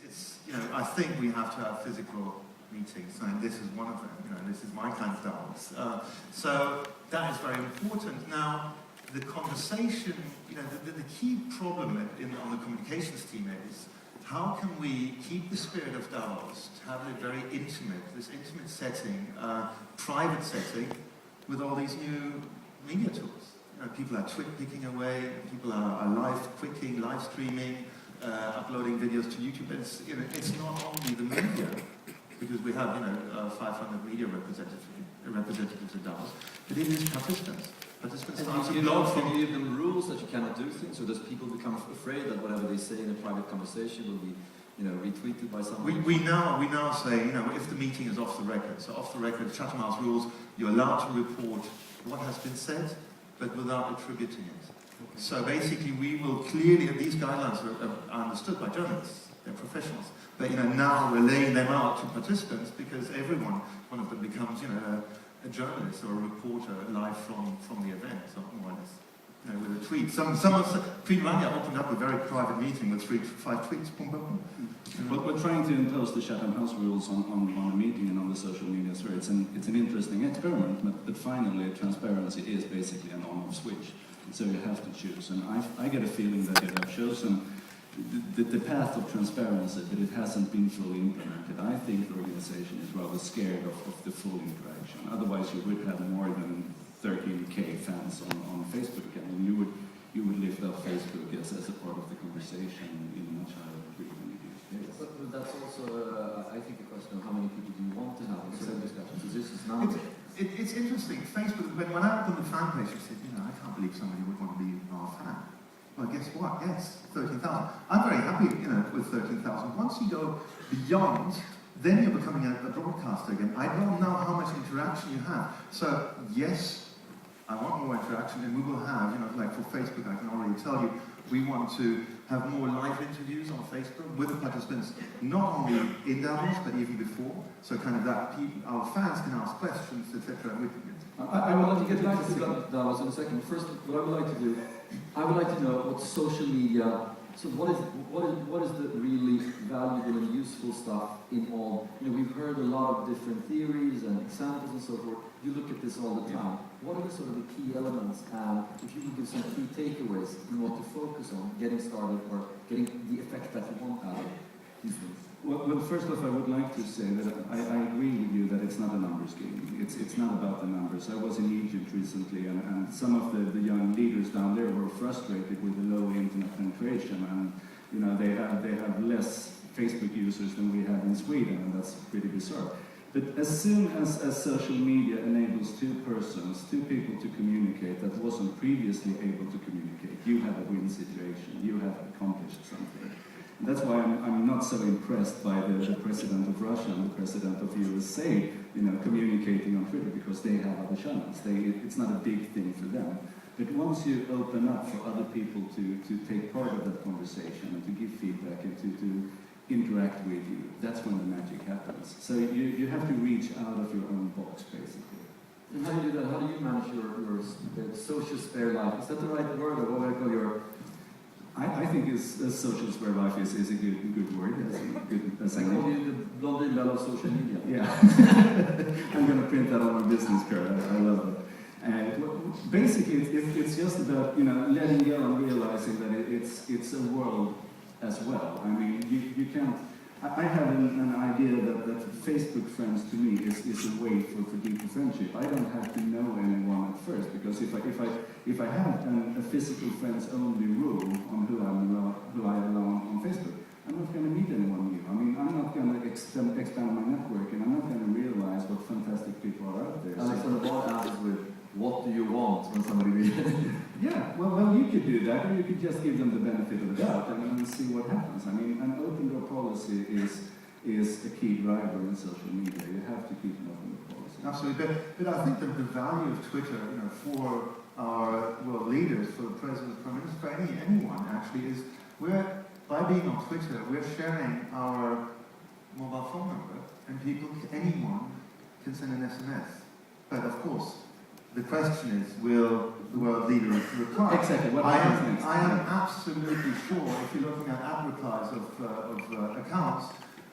it's I think we have to have physical meetings, and this is one of them. This is my kind of dance. So that is very important. Now, the conversation, the key problem on the communications team is how can we keep the spirit of Davos to have it very intimate, this intimate setting, private setting, with all these new media tools. People are picking away, people are live quicking, live streaming, uploading videos to YouTube. It's not only the media, because we have 500 media representatives at Davos, but it is participants. Can you give them rules that you cannot do things, or does people become afraid that whatever they say in a private conversation will be retweeted by someone? We now say, if the meeting is off the record, so off the record, Chatham House rules, you're allowed to report what has been said, but without attributing it. Okay. So basically we will clearly, and these guidelines are understood by journalists, they're professionals, but now we're laying them out to participants because one of them becomes a journalist or a reporter live from the event, so more or less. With a tweet. Tweet Rania opened up a very private meeting with 3 to 5 tweets. Boom, boom, boom. But we're trying to impose the Chatham House rules on a meeting and on the social media sphere. It's an interesting experiment, but finally transparency is basically an on-off switch. So you have to choose. And I get a feeling that you have chosen the path of transparency, but it hasn't been fully implemented. I think the organization is rather scared of the full interaction. Otherwise you would have more than 13k fans on Facebook, and you would lift up Facebook as a part of the conversation in a much higher degree than you do today. But that's also, I think, a question of how many people do you want to have in certain discussions. So this is now. It's interesting. Facebook. When I opened the fan page, I said, I can't believe somebody would want to be our fan. Well, guess what? Yes, 13,000. I'm very happy, with 13,000. Once you go beyond, then you're becoming a broadcaster again. I don't know how much interaction you have. So yes, I want more interaction, and we will have, like for Facebook, I can already tell you, we want to have more live interviews on Facebook with the participants, not only in Davos, but even before. So kind of that our fans can ask questions, etc. I would like to get back to Davos in a second. First, what I would like to do, I would like to know what social media. So what is the really valuable and useful stuff in all? We've heard a lot of different theories and examples and so forth. You look at this all the time. What are the sort of the key elements? If you could give some key takeaways in what to focus on, getting started or getting the effect that you want out of these things. Well, first off, I would like to say that I agree with you that it's not a numbers game. It's not about the numbers. I was in Egypt recently, and some of the young leaders down there were frustrated with the low internet penetration, and they have less Facebook users than we have in Sweden, and that's pretty bizarre. But as soon as social media enables two people to communicate that wasn't previously able to communicate, you have a win situation. You have accomplished something. And that's why I'm not so impressed by the president of Russia and the president of USA, communicating on Twitter, because they have other channels. It's not a big thing for them. But once you open up for other people to take part of that conversation and to give feedback and to interact with you, that's when the magic happens. So you have to reach out of your own box, basically. And how do you do that? How do you manage your social spare life? Is that the right word, or what would I call your... I think social spare life is a good word. I call you the blondie belle of social media. Yeah. I'm going to print that on my business card. I love it. Basically, it's just about letting go and realizing that it's a world as well. I mean, you can't. I have an idea that Facebook friends to me is a way for deeper friendship. I don't have to know anyone at first, because if I have a physical friends only rule on who I allow on Facebook, I'm not going to meet anyone new. I mean, I'm not going to expand my network, and I'm not going to realize what fantastic people are out there. Alexander Bard asks with, what do you want when somebody Yeah, well, you could do that, or you could just give them the benefit of the doubt and see what happens. I mean, an open door policy is a key driver in social media. You have to keep an open door policy. Absolutely, but I think that the value of Twitter, for our world leaders, for the president, prime minister, for anyone actually, is by being on Twitter, we're sharing our mobile phone number, and anyone can send an SMS. But of course, the question is, will the world leader reply? Exactly. What happens next? I am absolutely sure, if you're looking at ad replies of accounts,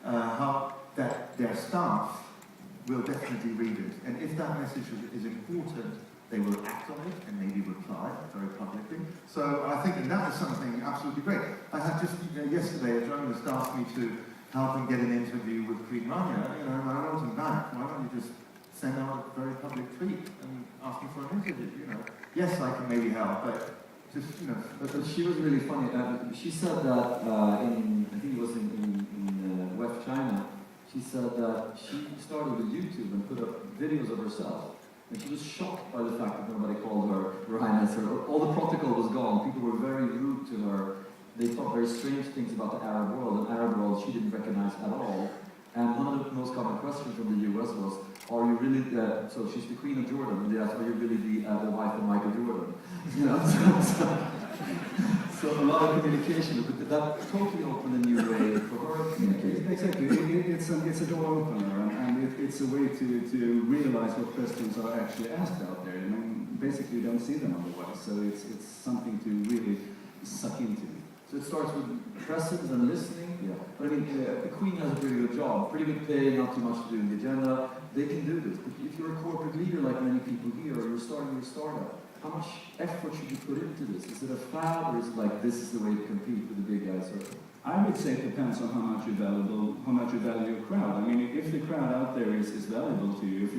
how that their staff will definitely read it. And if that message is important, they will act on it and maybe reply very publicly. So I think that is something absolutely great. I had just yesterday a journalist asked me to help him get an interview with Queen Rania, and I wrote him back, why don't you just send out a very public tweet and ask him for an interview, Yes, I can maybe help, but just, But she was really funny. She said that I think it was in West China, she said that she started with YouTube and put up videos of herself. And she was shocked by the fact that nobody called her Her Highness. All the protocol was gone. People were very rude to her. They thought very strange things about the Arab world. And Arab world she didn't recognize at all. And one of the most common questions from the US was, are you really, so she's the Queen of Jordan, and they asked, are you really the wife of Michael Jordan? So a lot of communication, but that totally opened a new way for her to communicate. Exactly, it's a door opener, and it's a way to realize what questions are actually asked out there. Basically you don't see them otherwise, so it's something to really suck into. So it starts with presence and listening. Yeah. But I mean, the Queen has a pretty good job, pretty good pay, not too much to do in the agenda. They can do this. But if you're a corporate leader like many people here, or you're starting your startup, how much effort should you put into this? Is it a fad, or is it like this is the way to compete with the big guys? I would say it depends on how much you value your crowd. I mean, if the crowd out there is valuable to you,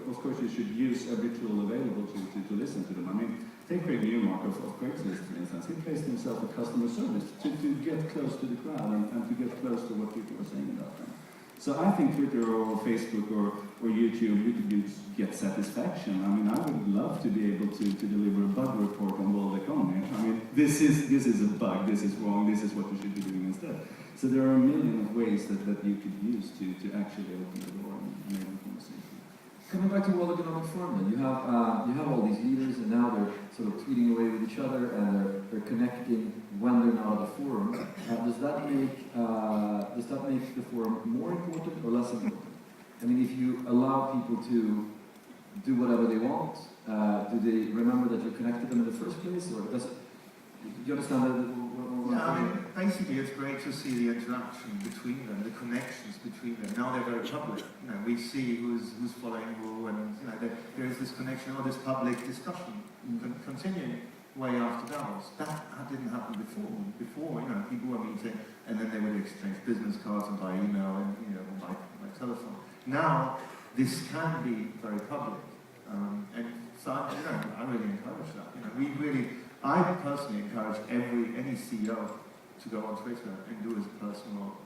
of course you should use every tool available to listen to them. I mean, take Craig Newmark of Craigslist, for instance. He placed himself with customer service to get close to the crowd and to get close to what people are saying about them. So I think Twitter or Facebook or YouTube, you could get satisfaction. I mean, I would love to be able to deliver a bug report on world economy. I mean, this is a bug, this is wrong, this is what you should be doing instead. So there are a million of ways that you could use to actually open the door and have a conversation. Coming back to World Economic Forum, then, you have all these leaders, and now they're sort of tweeting away with each other, and they're connecting when they're not at the forum. Does that make the forum more important or less important? I mean, if you allow people to do whatever they want, do they remember that you connected them in the first place, or do you understand that? Yeah, I mean, basically it's great to see the interaction between them, the connections between them. Now they're very public. We see who's following who, and there is this connection or this public discussion continuing way after Davos. That didn't happen before. Before, people were meeting and then they would exchange business cards and by email and by telephone. Now this can be very public, and so I really encourage that. I personally encourage any CEO to go on Twitter and do his personal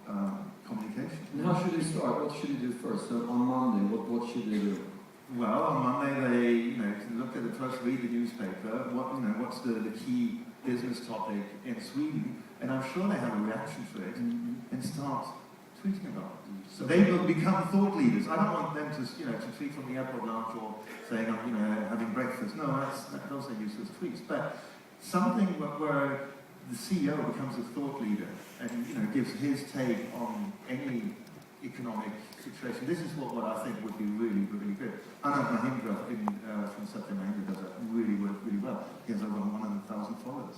communication. And how should they start? What should they do first? So on Monday, what should they do? Well, on Monday they look at first read the newspaper. What's the key business topic in Sweden, and I'm sure they have a reaction to it, and start tweeting about it. So they will become thought leaders. I don't want them to tweet from the airport lounge or saying I'm having breakfast. No, those are useless tweets. But something where the CEO becomes a thought leader and gives his take on any economic situation. This is what I think would be really, really good. Anand Mahindra from Satya Mahindra does that really well. He has over 100,000 followers.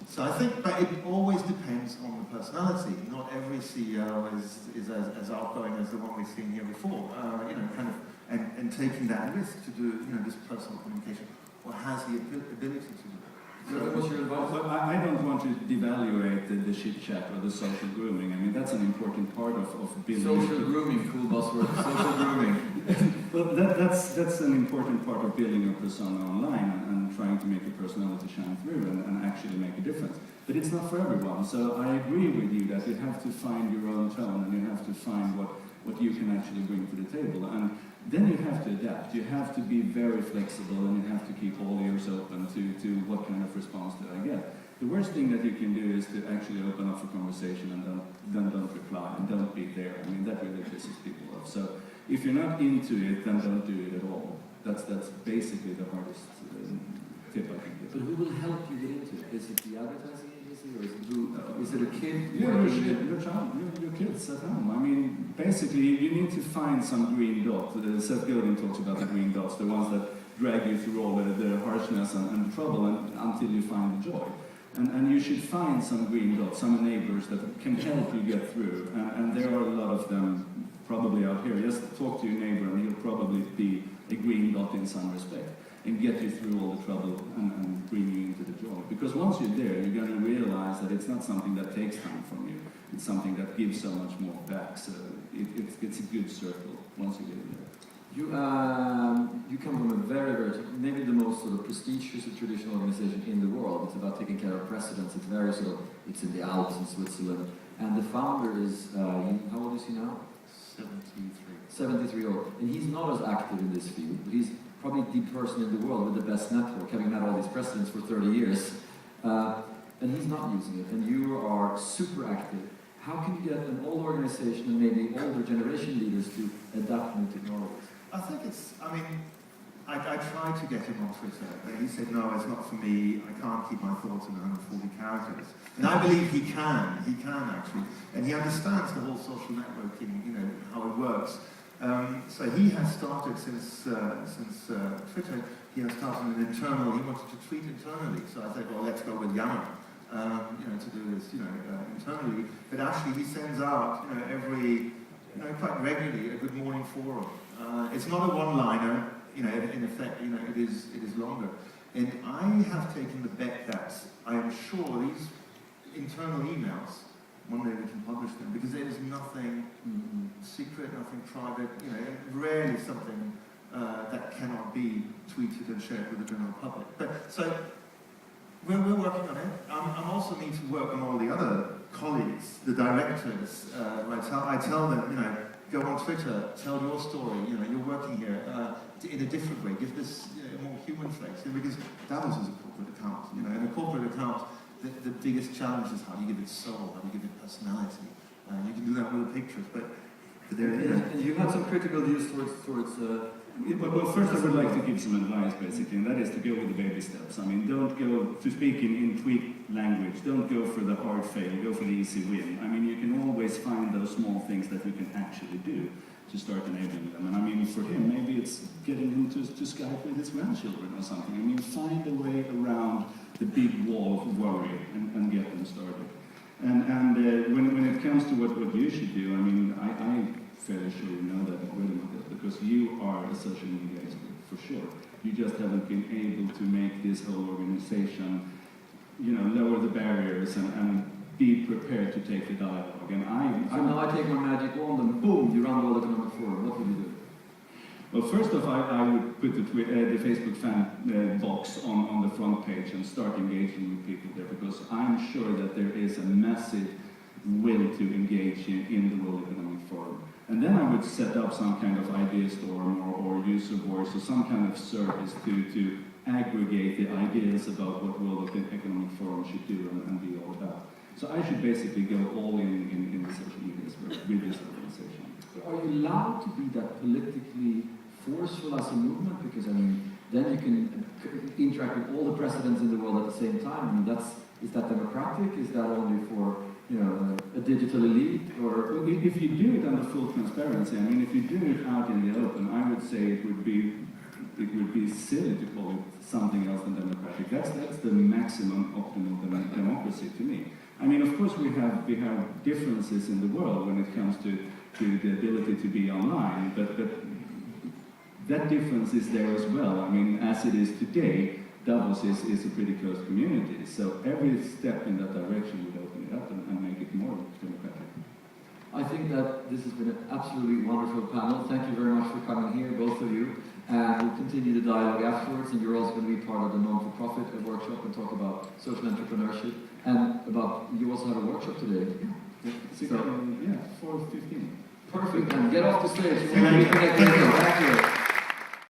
So I think, but it always depends on the personality. Not every CEO is as outgoing as the one we've seen here before. And taking that risk to do this personal communication, or has the ability to do it. So what's your advice? But I don't want to devaluate the chit chat or the social grooming. I mean, that's an important part of building. Social grooming, cool buzzword. Social grooming. Well, that's an important part of building your persona online and trying to make your personality shine through and actually make a difference. But it's not for everyone. So I agree with you that you have to find your own tone and you have to find what you can actually bring to the table. And then you have to adapt. You have to be very flexible and you have to keep all ears open to what kind of response do I get. The worst thing that you can do is to actually open up a conversation and then don't reply and don't be there. I mean, that really pisses people off. So if you're not into it, then don't do it at all. That's basically the hardest tip I can give. But who will help you get into it? Is it the advertising agency, or is it a kid? Your kids at home. I mean, basically, you need to find some green dot. Seth Godin talks about the green dots, the ones that drag you through all the harshness and trouble until you find the joy. And you should find some green dots, some enablers that can help you get through. And there are a lot of them probably out here. Just talk to your neighbor and he'll probably be a green dot in some respect and get you through all the trouble and bring you into the joy. Because once you're there, you're going to realize that it's not something that takes time from you. It's something that gives so much more back. So it's a good circle once you get there. You come from a very, maybe the most sort of prestigious and traditional organization in the world. It's about taking care of presidents. It's very sort of, it's in the Alps in Switzerland. And the founder is, how old is he now? 73 old. And he's not as active in this field, but he's probably the person in the world with the best network, having met all these presidents for 30 years. And he's not using it, and you are super active. How can you get an old organization and maybe older generation leaders to adapt new technologies? I think it's, I mean, I tried to get him on Twitter, but he said, no, it's not for me, I can't keep my thoughts in 140 characters. And I believe he can actually. And he understands the whole social networking, you know, how it works. So he has started since Twitter, he has started an internal, he wanted to tweet internally. So I said, well, let's go with Yammer, you know, to do this, you know, internally. But actually he sends out, you know, every, you know, quite regularly, a good morning forum. It's not a one-liner, you know, in effect, you know, it is longer. And I have taken the bet that I am sure these internal emails, one day we can publish them, because there is nothing secret, nothing private, you know, rarely something that cannot be tweeted and shared with the general public. But so we're working on it. I also need to work on all the other colleagues, the directors. I tell them, you know, go on Twitter, tell your story. You know, you're working here in a different way. Give this a more human face, because Davos is a corporate account. You know, in a corporate account, the biggest challenge is how do you give it soul, how do you give it personality. You can do that with the pictures, but there it is. And you had some critical views towards well, first I would like to give some advice, basically, and that is to go with the baby steps. I mean, don't go, to speak in tweet language, don't go for the hard fail, go for the easy win. I mean, you can always find those small things that you can actually do to start enabling them. And I mean, for him, maybe it's getting him to Skype with his grandchildren or something. I mean, find a way around the big wall of worry and get them started. And when it comes to what you should do, I mean, I fairly sure you know that already, Matthias, because you are a social media expert, for sure. You just haven't been able to make this whole organization, you know, lower the barriers and be prepared to take the dialogue. And so now I take my magic wand and boom, you run the World Economic Forum. What would you do? Well, first off, I would put the Facebook fan box on the front page and start engaging with people there, because I'm sure that there is a massive will to engage in the World Economic Forum. And then I would set up some kind of idea storm or user voice or some kind of service to aggregate the ideas about what World Economic Forum should do and be all about. So I should basically go all in the social media with this organization. Are you allowed to be that politically forceful as a movement? Because I mean, then you can interact with all the presidents in the world at the same time. I mean, is that democratic? Is that only for, you know, a digital elite? Or if you do it under full transparency, I mean, if you do it out in the open, I would say it would be silly to call it something else than democratic. That's the maximum optimal democracy to me. I mean, of course, we have differences in the world when it comes to the ability to be online, but that difference is there as well. I mean, as it is today, Davos is a pretty close community, so every step in that direction would open it up and make it more democratic. I think that this has been an absolutely wonderful panel. Thank you very much for coming here, both of you. And we'll continue the dialogue afterwards, and you're also going to be part of the non-for-profit workshop and talk about social entrepreneurship. And you also have a workshop today. So, yeah, 4:15. Perfect, and get off the stage. Thank you.